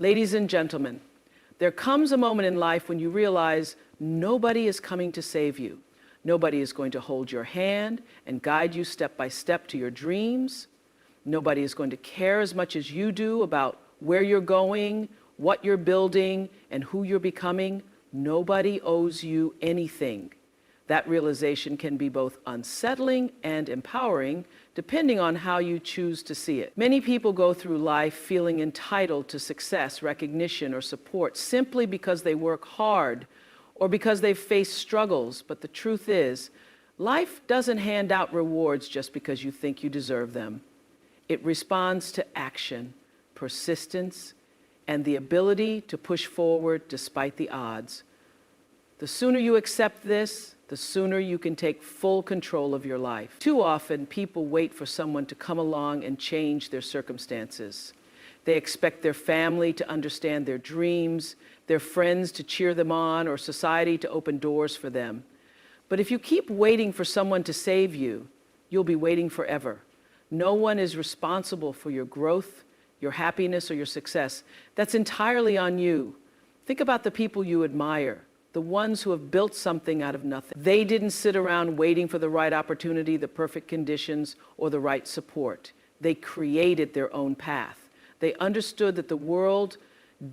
Ladies and gentlemen, there comes a moment in life when you realize nobody is coming to save you. Nobody is going to hold your hand and guide you step by step to your dreams. Nobody is going to care as much as you do about where you're going, what you're building, and who you're becoming. Nobody owes you anything. That realization can be both unsettling and empowering, depending on how you choose to see it. Many people go through life feeling entitled to success, recognition, or support simply because they work hard or because they've faced struggles. But the truth is, life doesn't hand out rewards just because you think you deserve them. It responds to action, persistence, and the ability to push forward despite the odds. The sooner you accept this, the sooner you can take full control of your life. Too often, people wait for someone to come along and change their circumstances. They expect their family to understand their dreams, their friends to cheer them on, or society to open doors for them. But if you keep waiting for someone to save you, you'll be waiting forever. No one is responsible for your growth, your happiness, or your success. That's entirely on you. Think about the people you admire, the ones who have built something out of nothing. They didn't sit around waiting for the right opportunity, the perfect conditions, or the right support. They created their own path. They understood that the world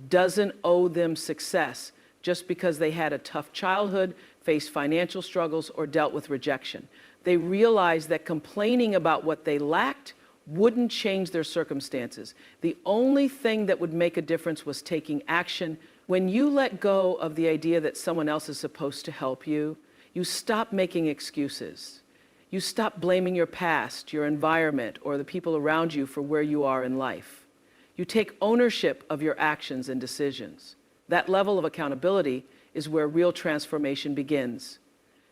doesn't owe them success just because they had a tough childhood, faced financial struggles, or dealt with rejection. They realized that complaining about what they lacked wouldn't change their circumstances. The only thing that would make a difference was taking action. When you let go of the idea that someone else is supposed to help you, you stop making excuses. You stop blaming your past, your environment, or the people around you for where you are in life. You take ownership of your actions and decisions. That level of accountability is where real transformation begins.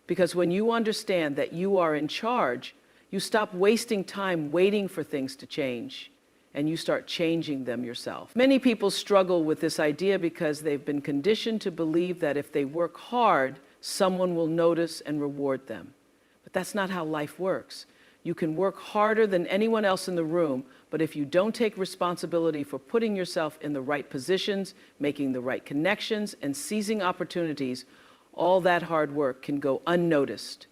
Because when you understand that you are in charge, you stop wasting time waiting for things to change, and you start changing them yourself. Many people struggle with this idea because they've been conditioned to believe that if they work hard, someone will notice and reward them. But that's not how life works. You can work harder than anyone else in the room, but if you don't take responsibility for putting yourself in the right positions, making the right connections, and seizing opportunities, all that hard work can go unnoticed.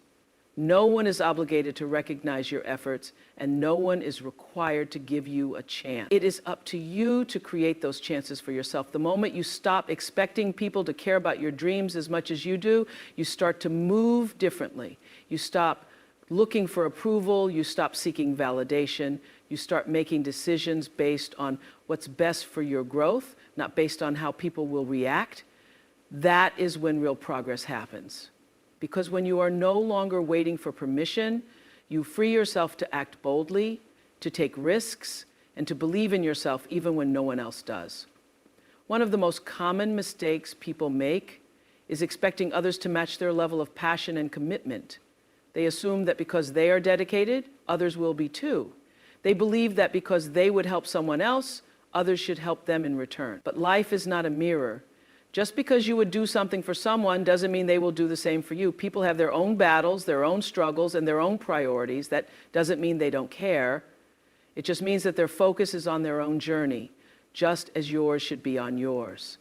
No one is obligated to recognize your efforts, and no one is required to give you a chance. It is up to you to create those chances for yourself. The moment you stop expecting people to care about your dreams as much as you do, you start to move differently. You stop looking for approval, you stop seeking validation, you start making decisions based on what's best for your growth, not based on how people will react. That is when real progress happens. Because when you are no longer waiting for permission, you free yourself to act boldly, to take risks, and to believe in yourself even when no one else does. One of the most common mistakes people make is expecting others to match their level of passion and commitment. They assume that because they are dedicated, others will be too. They believe that because they would help someone else, others should help them in return. But life is not a mirror. Just because you would do something for someone doesn't mean they will do the same for you. People have their own battles, their own struggles, and their own priorities. That doesn't mean they don't care. It just means that their focus is on their own journey, just as yours should be on yours.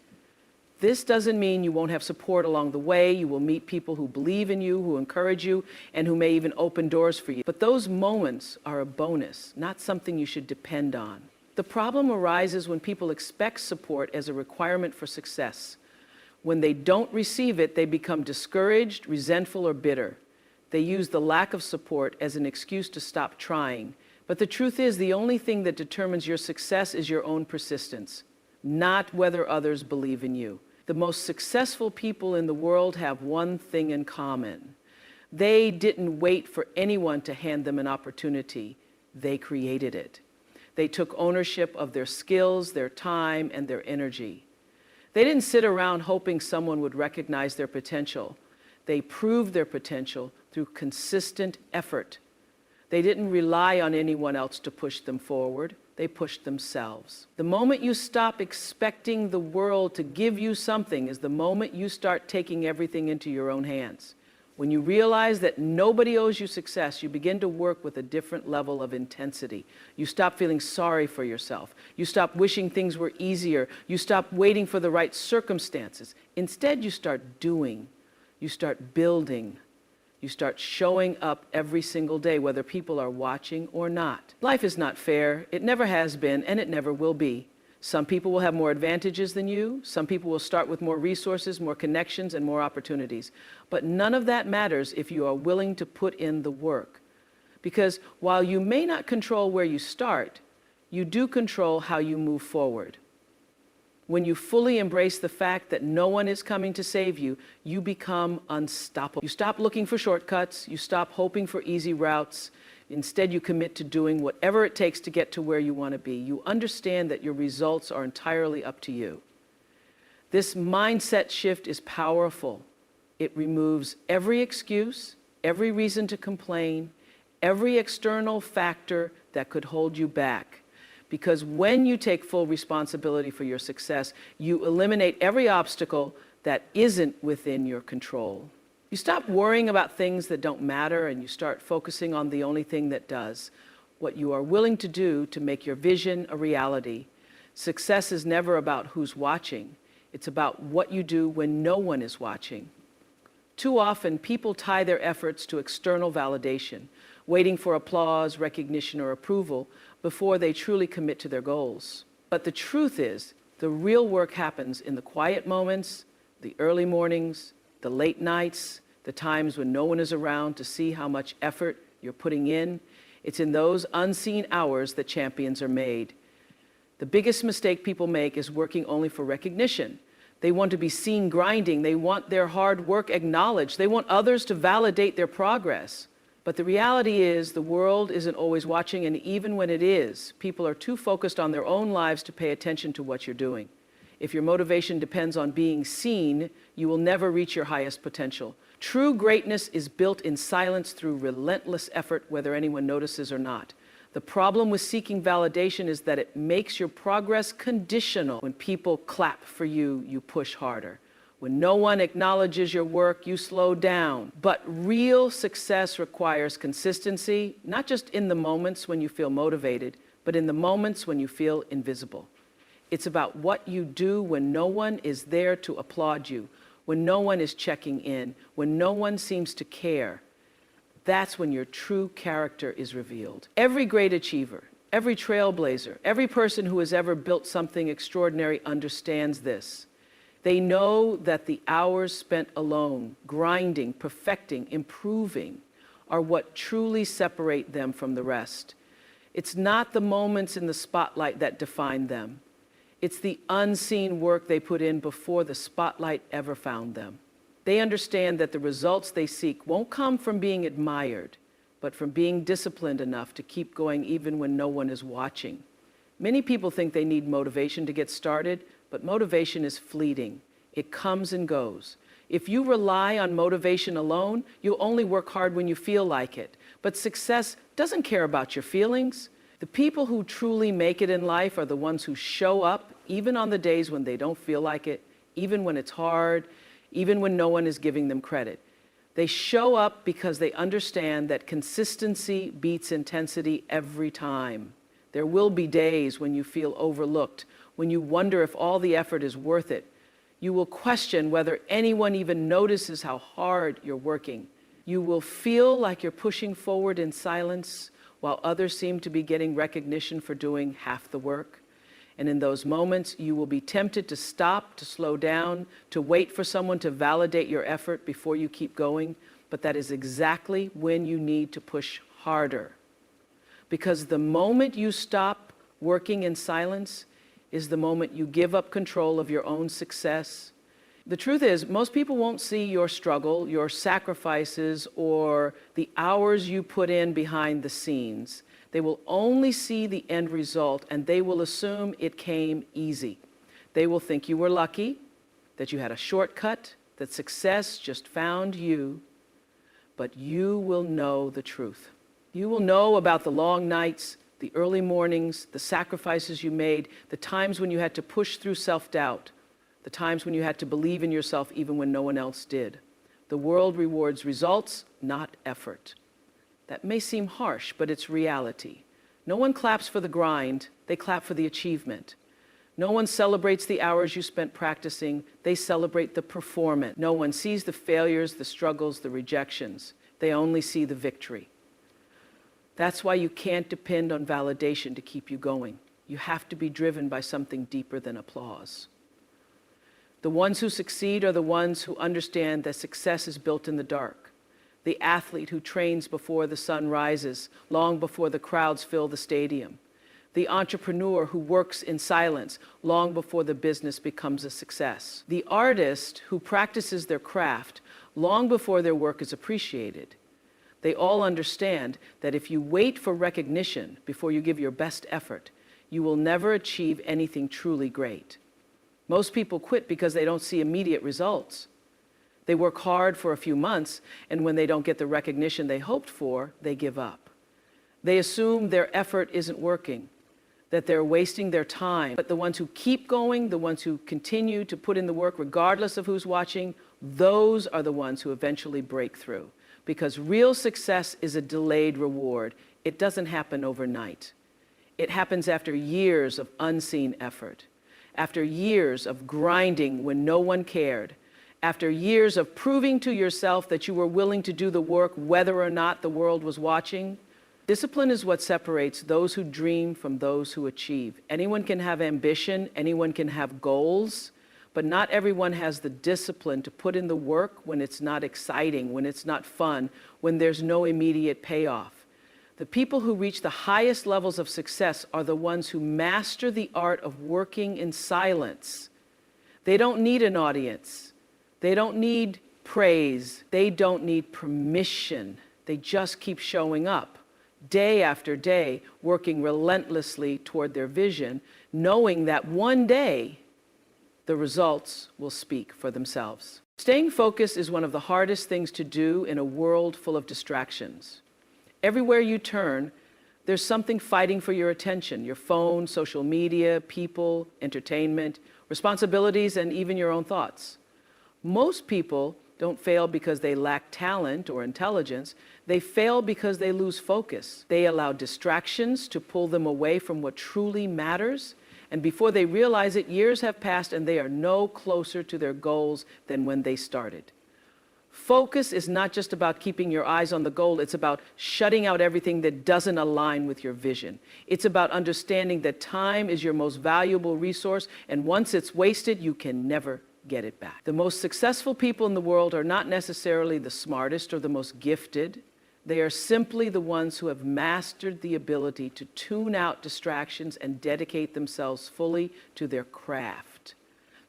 This doesn't mean you won't have support along the way. You will meet people who believe in you, who encourage you, and who may even open doors for you. But those moments are a bonus, not something you should depend on. The problem arises when people expect support as a requirement for success. When they don't receive it, they become discouraged, resentful, or bitter. They use the lack of support as an excuse to stop trying. But the truth is, the only thing that determines your success is your own persistence, not whether others believe in you. The most successful people in the world have one thing in common. They didn't wait for anyone to hand them an opportunity. They created it. They took ownership of their skills, their time, and their energy. They didn't sit around hoping someone would recognize their potential. They proved their potential through consistent effort. They didn't rely on anyone else to push them forward. They pushed themselves. The moment you stop expecting the world to give you something is the moment you start taking everything into your own hands. When you realize that nobody owes you success, you begin to work with a different level of intensity. You stop feeling sorry for yourself. You stop wishing things were easier. You stop waiting for the right circumstances. Instead, you start doing. You start building. You start showing up every single day, whether people are watching or not. Life is not fair. It never has been, and it never will be. Some people will have more advantages than you. Some people will start with more resources, more connections, and more opportunities. But none of that matters if you are willing to put in the work. Because while you may not control where you start, you do control how you move forward. When you fully embrace the fact that no one is coming to save you, you become unstoppable. You stop looking for shortcuts. You stop hoping for easy routes. Instead, you commit to doing whatever it takes to get to where you want to be. You understand that your results are entirely up to you. This mindset shift is powerful. It removes every excuse, every reason to complain, every external factor that could hold you back. Because when you take full responsibility for your success, you eliminate every obstacle that isn't within your control. You stop worrying about things that don't matter and you start focusing on the only thing that does, what you are willing to do to make your vision a reality. Success is never about who's watching. It's about what you do when no one is watching. Too often, people tie their efforts to external validation, waiting for applause, recognition, or approval before they truly commit to their goals. But the truth is, the real work happens in the quiet moments, the early mornings, the late nights, the times when no one is around to see how much effort you're putting in. It's in those unseen hours that champions are made. The biggest mistake people make is working only for recognition. They want to be seen grinding. They want their hard work acknowledged. They want others to validate their progress. But the reality is the world isn't always watching, and even when it is, people are too focused on their own lives to pay attention to what you're doing. If your motivation depends on being seen, you will never reach your highest potential. True greatness is built in silence through relentless effort, whether anyone notices or not. The problem with seeking validation is that it makes your progress conditional. When people clap for you, you push harder. When no one acknowledges your work, you slow down. But real success requires consistency, not just in the moments when you feel motivated, but in the moments when you feel invisible. It's about what you do when no one is there to applaud you, when no one is checking in, when no one seems to care. That's when your true character is revealed. Every great achiever, every trailblazer, every person who has ever built something extraordinary understands this. They know that the hours spent alone, grinding, perfecting, improving, are what truly separate them from the rest. It's not the moments in the spotlight that define them. It's the unseen work they put in before the spotlight ever found them. They understand that the results they seek won't come from being admired, but from being disciplined enough to keep going even when no one is watching. Many people think they need motivation to get started, but motivation is fleeting. It comes and goes. If you rely on motivation alone, you'll only work hard when you feel like it. But success doesn't care about your feelings. The people who truly make it in life are the ones who show up even on the days when they don't feel like it, even when it's hard, even when no one is giving them credit. They show up because they understand that consistency beats intensity every time. There will be days when you feel overlooked, when you wonder if all the effort is worth it. You will question whether anyone even notices how hard you're working. You will feel like you're pushing forward in silence while others seem to be getting recognition for doing half the work. And in those moments, you will be tempted to stop, to slow down, to wait for someone to validate your effort before you keep going. But that is exactly when you need to push harder. Because the moment you stop working in silence is the moment you give up control of your own success. The truth is, most people won't see your struggle, your sacrifices, or the hours you put in behind the scenes. They will only see the end result, and they will assume it came easy. They will think you were lucky, that you had a shortcut, that success just found you, but you will know the truth. You will know about the long nights, the early mornings, the sacrifices you made, the times when you had to push through self-doubt, the times when you had to believe in yourself even when no one else did. The world rewards results, not effort. That may seem harsh, but it's reality. No one claps for the grind, they clap for the achievement. No one celebrates the hours you spent practicing, they celebrate the performance. No one sees the failures, the struggles, the rejections. They only see the victory. That's why you can't depend on validation to keep you going. You have to be driven by something deeper than applause. The ones who succeed are the ones who understand that success is built in the dark. The athlete who trains before the sun rises, long before the crowds fill the stadium. The entrepreneur who works in silence, long before the business becomes a success. The artist who practices their craft, long before their work is appreciated. They all understand that if you wait for recognition before you give your best effort, you will never achieve anything truly great. Most people quit because they don't see immediate results. They work hard for a few months, and when they don't get the recognition they hoped for, they give up. They assume their effort isn't working, that they're wasting their time. But the ones who keep going, the ones who continue to put in the work regardless of who's watching, those are the ones who eventually break through. Because real success is a delayed reward. It doesn't happen overnight. It happens after years of unseen effort, after years of grinding when no one cared, after years of proving to yourself that you were willing to do the work whether or not the world was watching. Discipline is what separates those who dream from those who achieve. Anyone can have ambition, anyone can have goals, but not everyone has the discipline to put in the work when it's not exciting, when it's not fun, when there's no immediate payoff. The people who reach the highest levels of success are the ones who master the art of working in silence. They don't need an audience. They don't need praise. They don't need permission. They just keep showing up, day after day, working relentlessly toward their vision, knowing that one day, the results will speak for themselves. Staying focused is one of the hardest things to do in a world full of distractions. Everywhere you turn, there's something fighting for your attention: your phone, social media, people, entertainment, responsibilities, and even your own thoughts. Most people don't fail because they lack talent or intelligence. They fail because they lose focus. They allow distractions to pull them away from what truly matters. And before they realize it, years have passed and they are no closer to their goals than when they started. Focus is not just about keeping your eyes on the goal. It's about shutting out everything that doesn't align with your vision. It's about understanding that time is your most valuable resource, and once it's wasted, you can never get it back. The most successful people in the world are not necessarily the smartest or the most gifted. They are simply the ones who have mastered the ability to tune out distractions and dedicate themselves fully to their craft.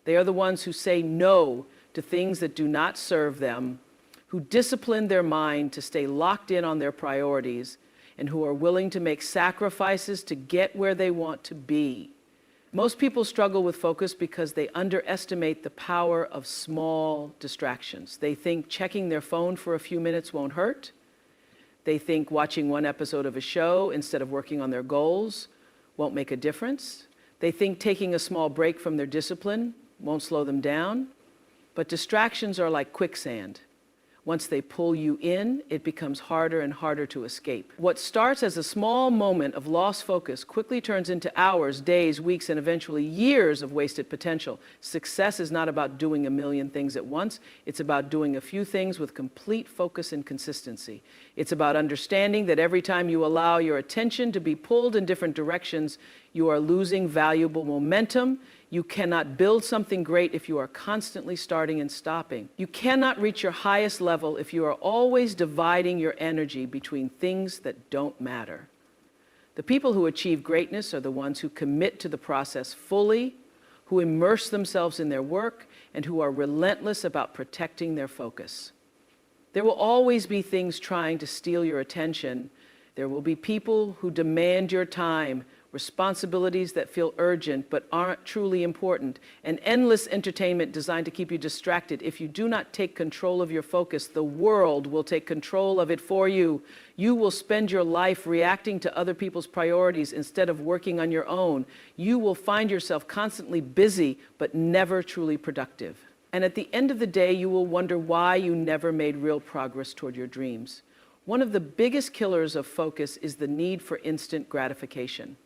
They are the ones who say no to things that do not serve them, who discipline their mind to stay locked in on their priorities, and who are willing to make sacrifices to get where they want to be. Most people struggle with focus because they underestimate the power of small distractions. They think checking their phone for a few minutes won't hurt. They think watching one episode of a show instead of working on their goals won't make a difference. They think taking a small break from their discipline won't slow them down. But distractions are like quicksand. Once they pull you in, it becomes harder and harder to escape. What starts as a small moment of lost focus quickly turns into hours, days, weeks, and eventually years of wasted potential. Success is not about doing a million things at once. It's about doing a few things with complete focus and consistency. It's about understanding that every time you allow your attention to be pulled in different directions, you are losing valuable momentum. You cannot build something great if you are constantly starting and stopping. You cannot reach your highest level if you are always dividing your energy between things that don't matter. The people who achieve greatness are the ones who commit to the process fully, who immerse themselves in their work, and who are relentless about protecting their focus. There will always be things trying to steal your attention. There will be people who demand your time, responsibilities that feel urgent but aren't truly important, and endless entertainment designed to keep you distracted. If you do not take control of your focus, the world will take control of it for you. You will spend your life reacting to other people's priorities instead of working on your own. You will find yourself constantly busy but never truly productive. And at the end of the day, you will wonder why you never made real progress toward your dreams. One of the biggest killers of focus is the need for instant gratification.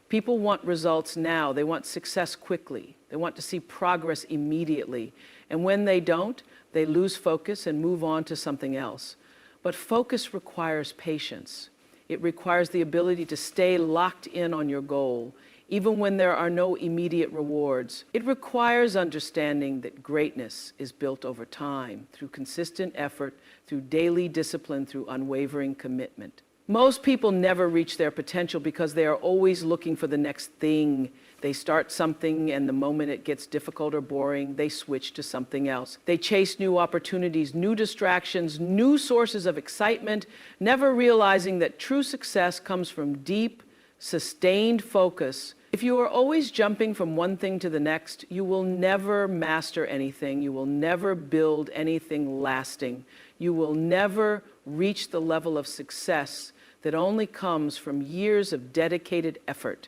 People want results now. They want success quickly. They want to see progress immediately. And when they don't, they lose focus and move on to something else. But focus requires patience. It requires the ability to stay locked in on your goal, even when there are no immediate rewards. It requires understanding that greatness is built over time, through consistent effort, through daily discipline, through unwavering commitment. Most people never reach their potential because they are always looking for the next thing. They start something, and the moment it gets difficult or boring, they switch to something else. They chase new opportunities, new distractions, new sources of excitement, never realizing that true success comes from deep, sustained focus. If you are always jumping from one thing to the next, you will never master anything. You will never build anything lasting. You will never reach the level of success that only comes from years of dedicated effort.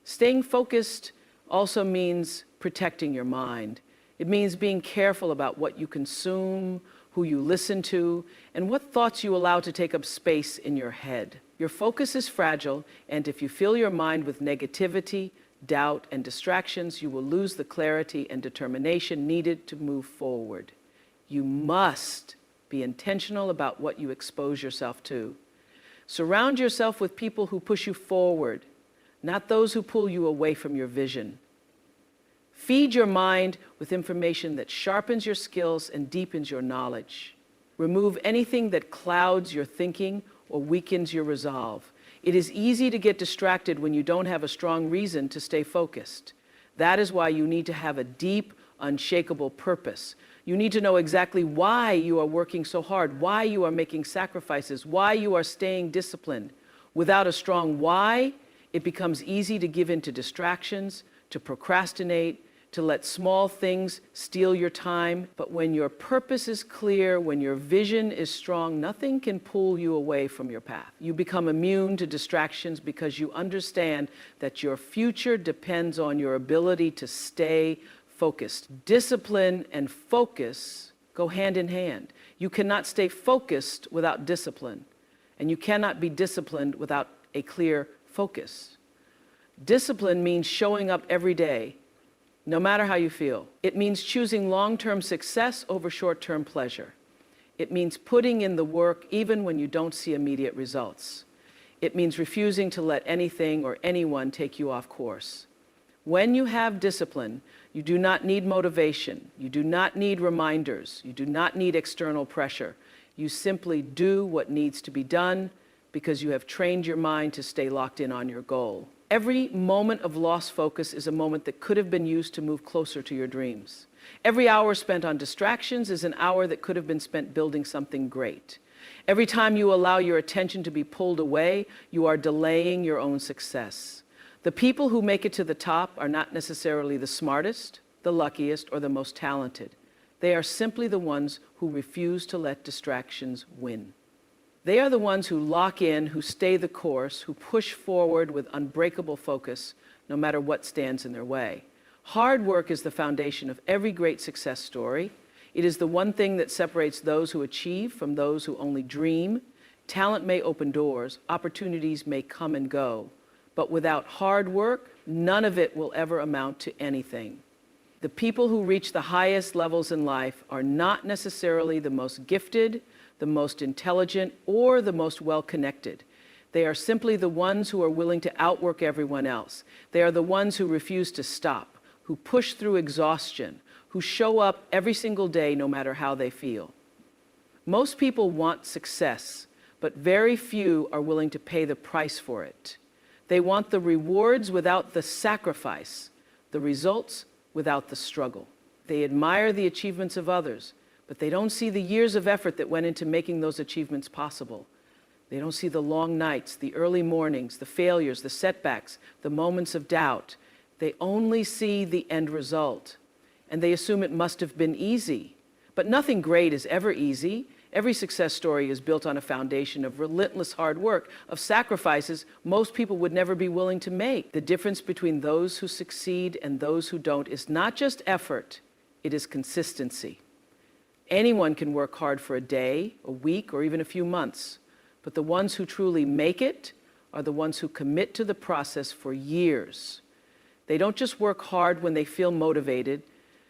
Staying focused also means protecting your mind. It means being careful about what you consume, who you listen to, and what thoughts you allow to take up space in your head. Your focus is fragile, and if you fill your mind with negativity, doubt, and distractions, you will lose the clarity and determination needed to move forward. You must be intentional about what you expose yourself to. Surround yourself with people who push you forward, not those who pull you away from your vision. Feed your mind with information that sharpens your skills and deepens your knowledge. Remove anything that clouds your thinking or weakens your resolve. It is easy to get distracted when you don't have a strong reason to stay focused. That is why you need to have a deep, unshakable purpose. You need to know exactly why you are working so hard, why you are making sacrifices, why you are staying disciplined. Without a strong why, it becomes easy to give in to distractions, to procrastinate, to let small things steal your time. But when your purpose is clear, when your vision is strong, nothing can pull you away from your path. You become immune to distractions because you understand that your future depends on your ability to stay focused. Discipline and focus go hand in hand. You cannot stay focused without discipline, and you cannot be disciplined without a clear focus. Discipline means showing up every day, no matter how you feel. It means choosing long-term success over short-term pleasure. It means putting in the work even when you don't see immediate results. It means refusing to let anything or anyone take you off course. When you have discipline, you do not need motivation. You do not need reminders. You do not need external pressure. You simply do what needs to be done because you have trained your mind to stay locked in on your goal. Every moment of lost focus is a moment that could have been used to move closer to your dreams. Every hour spent on distractions is an hour that could have been spent building something great. Every time you allow your attention to be pulled away, you are delaying your own success. The people who make it to the top are not necessarily the smartest, the luckiest, or the most talented. They are simply the ones who refuse to let distractions win. They are the ones who lock in, who stay the course, who push forward with unbreakable focus, no matter what stands in their way. Hard work is the foundation of every great success story. It is the one thing that separates those who achieve from those who only dream. Talent may open doors, opportunities may come and go, but without hard work, none of it will ever amount to anything. The people who reach the highest levels in life are not necessarily the most gifted, the most intelligent, or the most well-connected. They are simply the ones who are willing to outwork everyone else. They are the ones who refuse to stop, who push through exhaustion, who show up every single day no matter how they feel. Most people want success, but very few are willing to pay the price for it. They want the rewards without the sacrifice, the results without the struggle. They admire the achievements of others, but they don't see the years of effort that went into making those achievements possible. They don't see the long nights, the early mornings, the failures, the setbacks, the moments of doubt. They only see the end result, and they assume it must have been easy. But nothing great is ever easy. Every success story is built on a foundation of relentless hard work, of sacrifices most people would never be willing to make. The difference between those who succeed and those who don't is not just effort, It is consistency. Anyone can work hard for a day, a week, or even a few months, but the ones who truly make it are the ones who commit to the process for years. They don't just work hard when they feel motivated.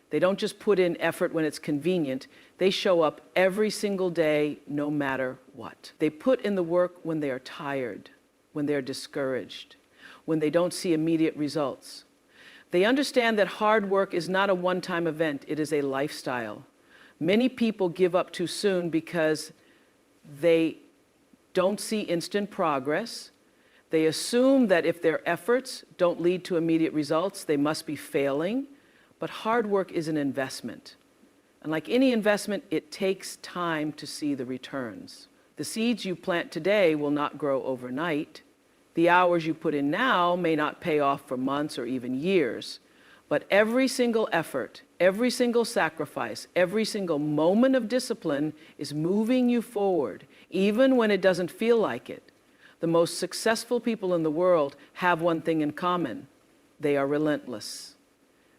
They don't just put in effort when it's convenient. They show up every single day, no matter what. They put in the work when they are tired, when they're discouraged, when they don't see immediate results. They understand that hard work is not a one-time event, it is a lifestyle. Many people give up too soon because they don't see instant progress. They assume that if their efforts don't lead to immediate results, they must be failing. But hard work is an investment. And like any investment, it takes time to see the returns. The seeds you plant today will not grow overnight. The hours you put in now may not pay off for months or even years. But every single effort, every single sacrifice, every single moment of discipline is moving you forward, even when it doesn't feel like it. The most successful people in the world have one thing in common. They are relentless.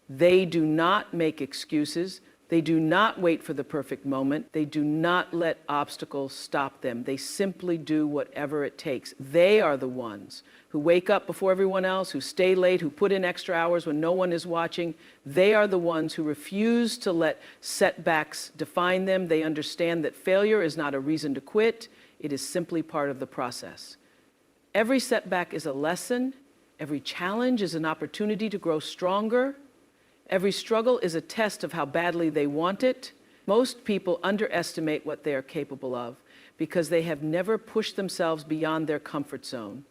They do not make excuses. They do not wait for the perfect moment. They do not let obstacles stop them. They simply do whatever it takes. They are the ones who wake up before everyone else, who stay late, who put in extra hours when no one is watching. They are the ones who refuse to let setbacks define them. They understand that failure is not a reason to quit. It is simply part of the process. Every setback is a lesson. Every challenge is an opportunity to grow stronger. Every struggle is a test of how badly they want it. Most people underestimate what they are capable of because they have never pushed themselves beyond their comfort zone.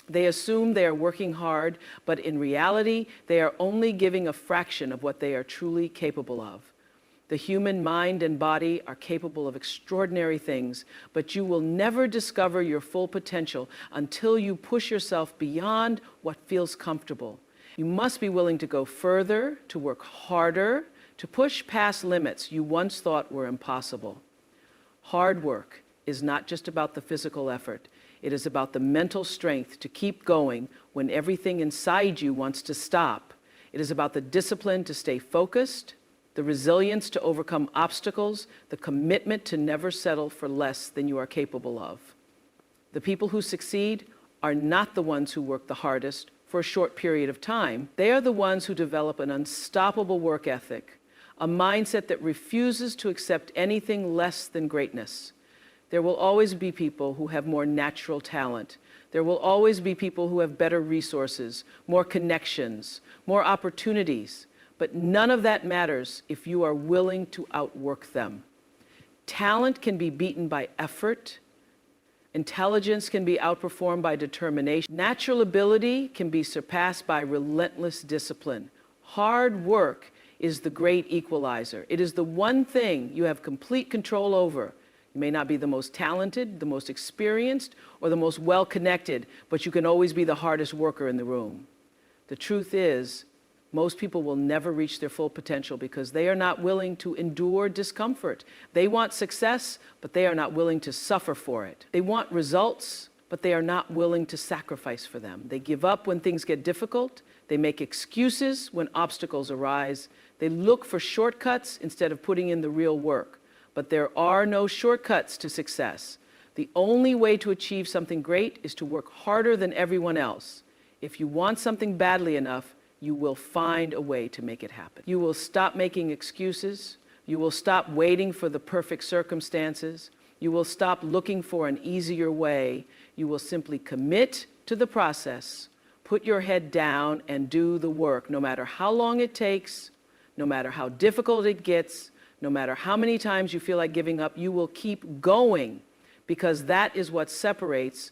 They assume they are working hard, but in reality, they are only giving a fraction of what they are truly capable of. The human mind and body are capable of extraordinary things, but you will never discover your full potential until you push yourself beyond what feels comfortable. You must be willing to go further, to work harder, to push past limits you once thought were impossible. Hard work is not just about the physical effort. It is about the mental strength to keep going when everything inside you wants to stop. It is about the discipline to stay focused, the resilience to overcome obstacles, the commitment to never settle for less than you are capable of. The people who succeed are not the ones who work the hardest for a short period of time. They are the ones who develop an unstoppable work ethic, a mindset that refuses to accept anything less than greatness. There will always be people who have more natural talent. There will always be people who have better resources, more connections, more opportunities. But none of that matters if you are willing to outwork them. Talent can be beaten by effort. Intelligence can be outperformed by determination. Natural ability can be surpassed by relentless discipline. Hard work is the great equalizer. It is the one thing you have complete control over. You may not be the most talented, the most experienced, or the most well-connected, but you can always be the hardest worker in the room. The truth is, most people will never reach their full potential because they are not willing to endure discomfort. They want success, but they are not willing to suffer for it. They want results, but they are not willing to sacrifice for them. They give up when things get difficult. They make excuses when obstacles arise. They look for shortcuts instead of putting in the real work. But there are no shortcuts to success. The only way to achieve something great is to work harder than everyone else. If you want something badly enough, you will find a way to make it happen. You will stop making excuses. You will stop waiting for the perfect circumstances. You will stop looking for an easier way. You will simply commit to the process, put your head down, and do the work, no matter how long it takes, no matter how difficult it gets, no matter how many times you feel like giving up. You will keep going because that is what separates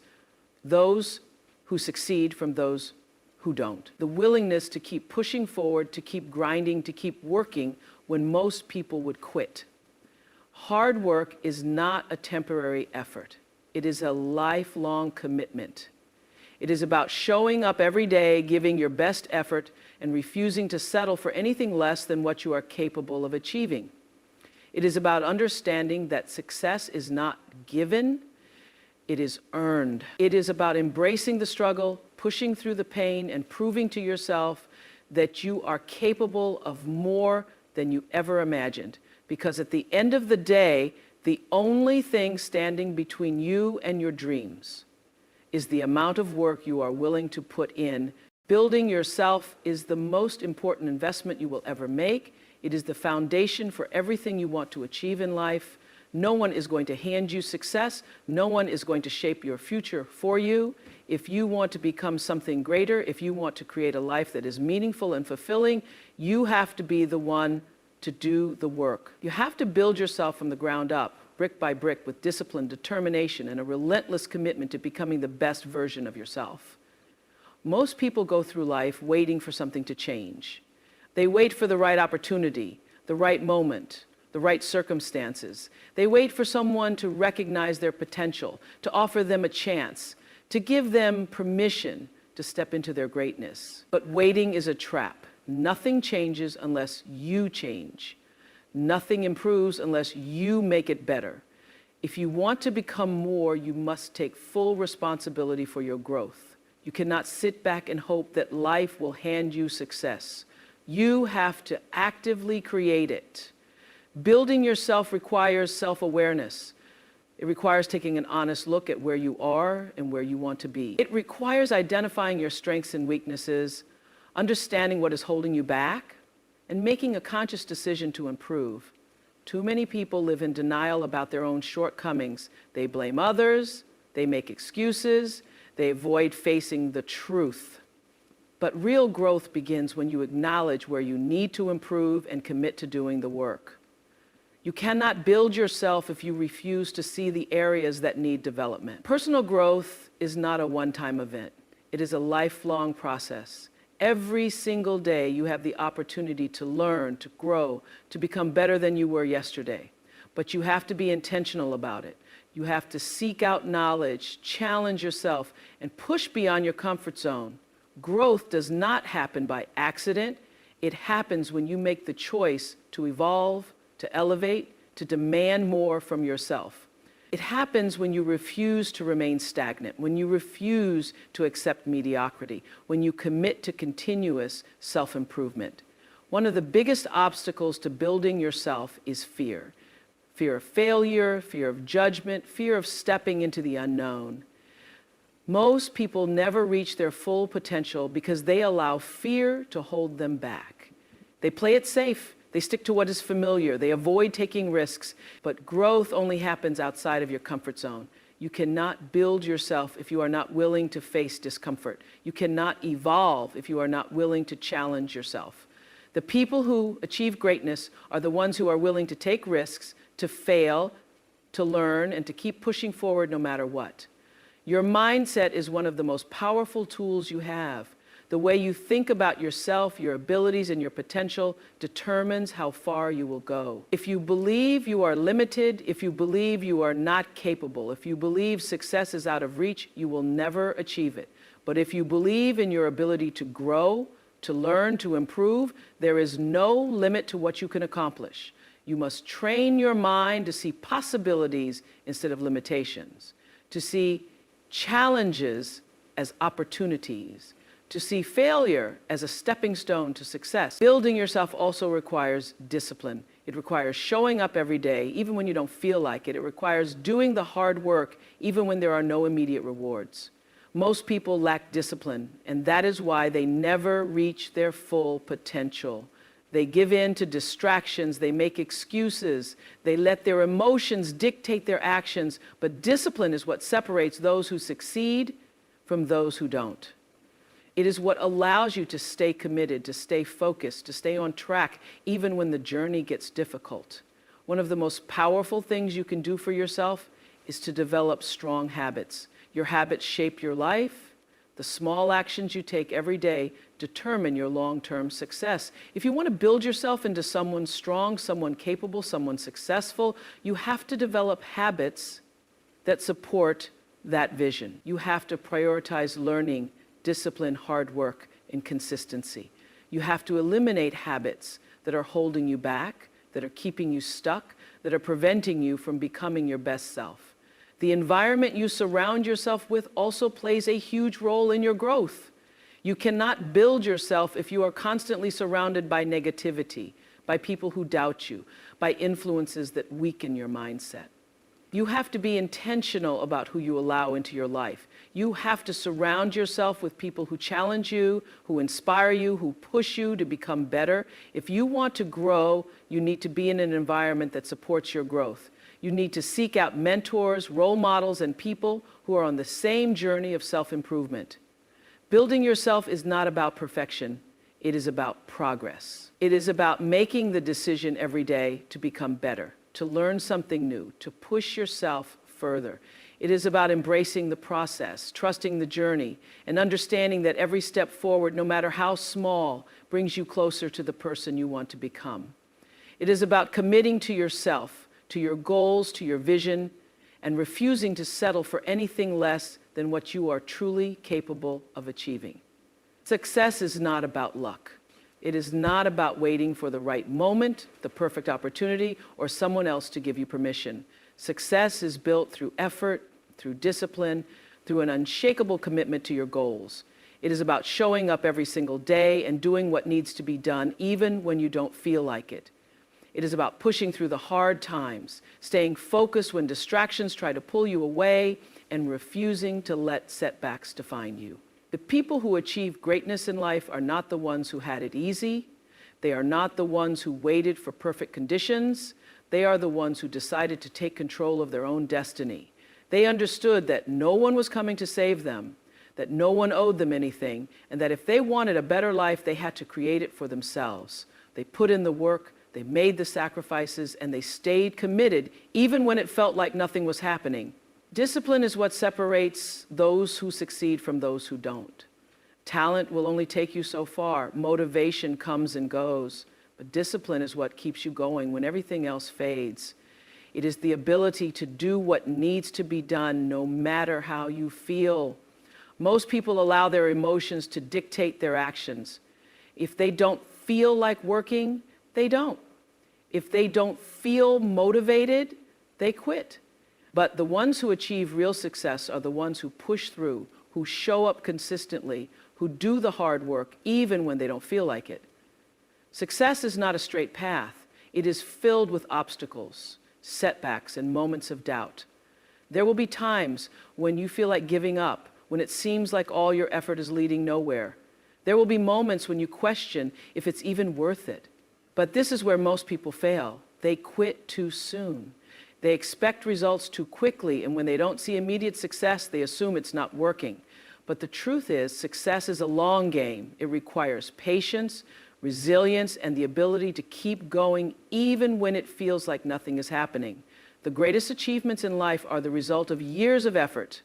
those who succeed from those who don't. The willingness to keep pushing forward, to keep grinding, to keep working when most people would quit. Hard work is not a temporary effort. It is a lifelong commitment. It is about showing up every day, giving your best effort, and refusing to settle for anything less than what you are capable of achieving. It is about understanding that success is not given, it is earned. It is about embracing the struggle, pushing through the pain, and proving to yourself that you are capable of more than you ever imagined. Because at the end of the day, the only thing standing between you and your dreams is the amount of work you are willing to put in. Building yourself is the most important investment you will ever make. It is the foundation for everything you want to achieve in life. No one is going to hand you success. No one is going to shape your future for you. If you want to become something greater, if you want to create a life that is meaningful and fulfilling, you have to be the one to do the work. You have to build yourself from the ground up, brick by brick, with discipline, determination, and a relentless commitment to becoming the best version of yourself. Most people go through life waiting for something to change. They wait for the right opportunity, the right moment, the right circumstances. They wait for someone to recognize their potential, to offer them a chance, to give them permission to step into their greatness. But waiting is a trap. Nothing changes unless you change. Nothing improves unless you make it better. If you want to become more, you must take full responsibility for your growth. You cannot sit back and hope that life will hand you success. You have to actively create it. Building yourself requires self-awareness. It requires taking an honest look at where you are and where you want to be. It requires identifying your strengths and weaknesses, understanding what is holding you back, and making a conscious decision to improve. Too many people live in denial about their own shortcomings. They blame others, they make excuses, they avoid facing the truth. But real growth begins when you acknowledge where you need to improve and commit to doing the work. You cannot build yourself if you refuse to see the areas that need development. Personal growth is not a one-time event. It is a lifelong process. Every single day you have the opportunity to learn, to grow, to become better than you were yesterday. But you have to be intentional about it. You have to seek out knowledge, challenge yourself, and push beyond your comfort zone. Growth does not happen by accident. It happens when you make the choice to evolve, to elevate, to demand more from yourself. It happens when you refuse to remain stagnant, when you refuse to accept mediocrity, when you commit to continuous self-improvement. One of the biggest obstacles to building yourself is fear. Fear of failure, fear of judgment, fear of stepping into the unknown. Most people never reach their full potential because they allow fear to hold them back. They play it safe. They stick to what is familiar. They avoid taking risks. But growth only happens outside of your comfort zone. You cannot build yourself if you are not willing to face discomfort. You cannot evolve if you are not willing to challenge yourself. The people who achieve greatness are the ones who are willing to take risks, to fail, to learn, and to keep pushing forward no matter what. Your mindset is one of the most powerful tools you have. The way you think about yourself, your abilities, and your potential determines how far you will go. If you believe you are limited, if you believe you are not capable, if you believe success is out of reach, you will never achieve it. But if you believe in your ability to grow, to learn, to improve, there is no limit to what you can accomplish. You must train your mind to see possibilities instead of limitations, to see challenges as opportunities, to see failure as a stepping stone to success. Building yourself also requires discipline. It requires showing up every day, even when you don't feel like it. It requires doing the hard work, even when there are no immediate rewards. Most people lack discipline, and that is why they never reach their full potential. They give in to distractions, they make excuses, they let their emotions dictate their actions, but discipline is what separates those who succeed from those who don't. It is what allows you to stay committed, to stay focused, to stay on track, even when the journey gets difficult. One of the most powerful things you can do for yourself is to develop strong habits. Your habits shape your life. The small actions you take every day determine your long-term success. If you want to build yourself into someone strong, someone capable, someone successful, you have to develop habits that support that vision. You have to prioritize learning, discipline, hard work, and consistency. You have to eliminate habits that are holding you back, that are keeping you stuck, that are preventing you from becoming your best self. The environment you surround yourself with also plays a huge role in your growth. You cannot build yourself if you are constantly surrounded by negativity, by people who doubt you, by influences that weaken your mindset. You have to be intentional about who you allow into your life. You have to surround yourself with people who challenge you, who inspire you, who push you to become better. If you want to grow, you need to be in an environment that supports your growth. You need to seek out mentors, role models, and people who are on the same journey of self-improvement. Building yourself is not about perfection. It is about progress. It is about making the decision every day to become better, to learn something new, to push yourself further. It is about embracing the process, trusting the journey, and understanding that every step forward, no matter how small, brings you closer to the person you want to become. It is about committing to yourself, to your goals, to your vision, and refusing to settle for anything less than what you are truly capable of achieving. Success is not about luck. It is not about waiting for the right moment, the perfect opportunity, or someone else to give you permission. Success is built through effort, through discipline, through an unshakable commitment to your goals. It is about showing up every single day and doing what needs to be done, even when you don't feel like it. It is about pushing through the hard times, staying focused when distractions try to pull you away, and refusing to let setbacks define you. The people who achieve greatness in life are not the ones who had it easy. They are not the ones who waited for perfect conditions. They are the ones who decided to take control of their own destiny. They understood that no one was coming to save them, that no one owed them anything, and that if they wanted a better life, they had to create it for themselves. They put in the work, they made the sacrifices, and they stayed committed even when it felt like nothing was happening. Discipline is what separates those who succeed from those who don't. Talent will only take you so far. Motivation comes and goes. But discipline is what keeps you going when everything else fades. It is the ability to do what needs to be done no matter how you feel. Most people allow their emotions to dictate their actions. If they don't feel like working, they don't. If they don't feel motivated, they quit. But the ones who achieve real success are the ones who push through, who show up consistently, who do the hard work even when they don't feel like it. Success is not a straight path. It is filled with obstacles, setbacks, and moments of doubt. There will be times when you feel like giving up, when it seems like all your effort is leading nowhere. There will be moments when you question if it's even worth it. But this is where most people fail. They quit too soon. They expect results too quickly, and when they don't see immediate success, they assume it's not working. But the truth is, success is a long game. It requires patience, resilience, and the ability to keep going even when it feels like nothing is happening. The greatest achievements in life are the result of years of effort.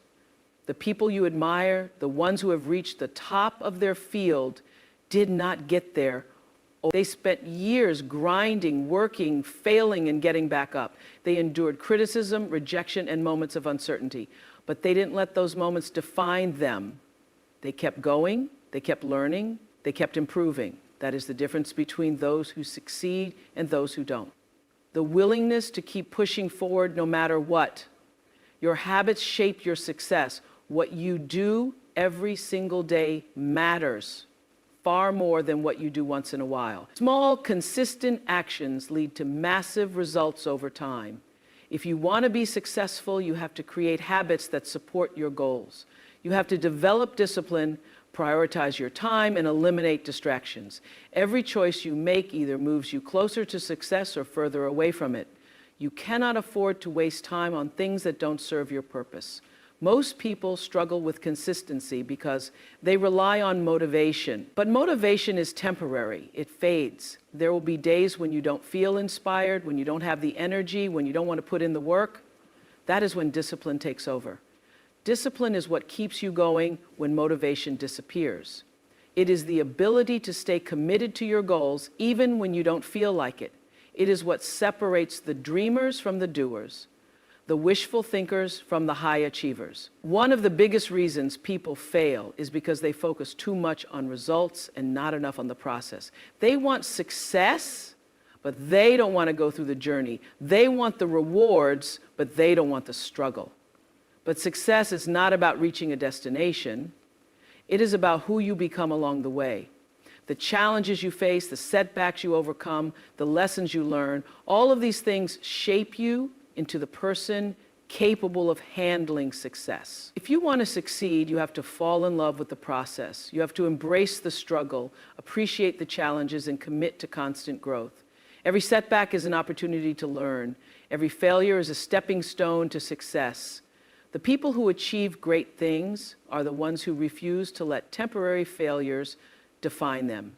The people you admire, the ones who have reached the top of their field, did not get there. They spent years grinding, working, failing, and getting back up. They endured criticism, rejection, and moments of uncertainty. But they didn't let those moments define them. They kept going, they kept learning, they kept improving. That is the difference between those who succeed and those who don't. The willingness to keep pushing forward no matter what. Your habits shape your success. What you do every single day matters far more than what you do once in a while. Small, consistent actions lead to massive results over time. If you want to be successful, you have to create habits that support your goals. You have to develop discipline, prioritize your time, and eliminate distractions. Every choice you make either moves you closer to success or further away from it. You cannot afford to waste time on things that don't serve your purpose. Most people struggle with consistency because they rely on motivation. But motivation is temporary. It fades. There will be days when you don't feel inspired, when you don't have the energy, when you don't want to put in the work. That is when discipline takes over. Discipline is what keeps you going when motivation disappears. It is the ability to stay committed to your goals even when you don't feel like it. It is what separates the dreamers from the doers, the wishful thinkers from the high achievers. One of the biggest reasons people fail is because they focus too much on results and not enough on the process. They want success, but they don't want to go through the journey. They want the rewards, but they don't want the struggle. But success is not about reaching a destination. It is about who you become along the way. the challenges you face, the setbacks you overcome, the lessons you learn, all of these things shape you into the person capable of handling success. If you want to succeed, you have to fall in love with the process. You have to embrace the struggle, appreciate the challenges, and commit to constant growth. Every setback is an opportunity to learn. Every failure is a stepping stone to success. The people who achieve great things are the ones who refuse to let temporary failures define them.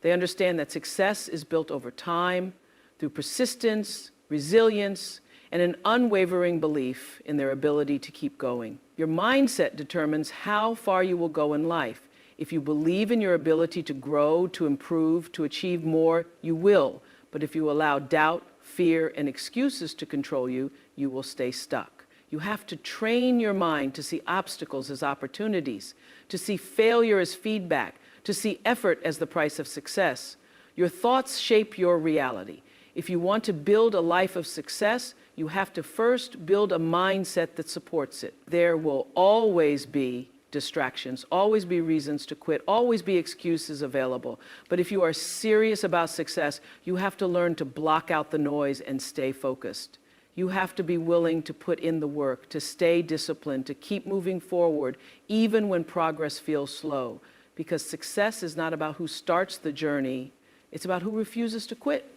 They understand that success is built over time through persistence, resilience, and an unwavering belief in their ability to keep going. Your mindset determines how far you will go in life. If you believe in your ability to grow, to improve, to achieve more, you will. But if you allow doubt, fear, and excuses to control you, you will stay stuck. You have to train your mind to see obstacles as opportunities, to see failure as feedback, to see effort as the price of success. Your thoughts shape your reality. If you want to build a life of success, you have to first build a mindset that supports it. There will always be distractions, always be reasons to quit, always be excuses available. But if you are serious about success, you have to learn to block out the noise and stay focused. You have to be willing to put in the work, to stay disciplined, to keep moving forward, even when progress feels slow. Because success is not about who starts the journey, it's about who refuses to quit.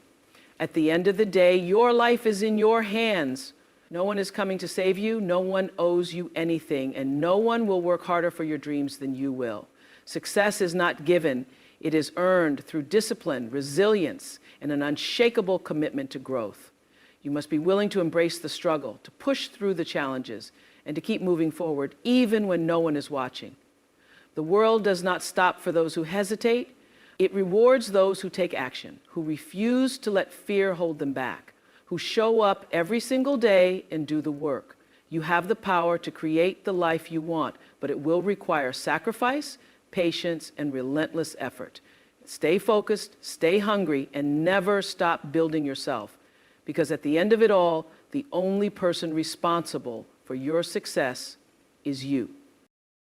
At the end of the day, your life is in your hands. No one is coming to save you, no one owes you anything, and no one will work harder for your dreams than you will. Success is not given, it is earned through discipline, resilience, and an unshakable commitment to growth. You must be willing to embrace the struggle, to push through the challenges, and to keep moving forward, even when no one is watching. The world does not stop for those who hesitate. It rewards those who take action, who refuse to let fear hold them back, who show up every single day and do the work. You have the power to create the life you want, but it will require sacrifice, patience, and relentless effort. Stay focused, stay hungry, and never stop building yourself. Because at the end of it all, the only person responsible for your success is you.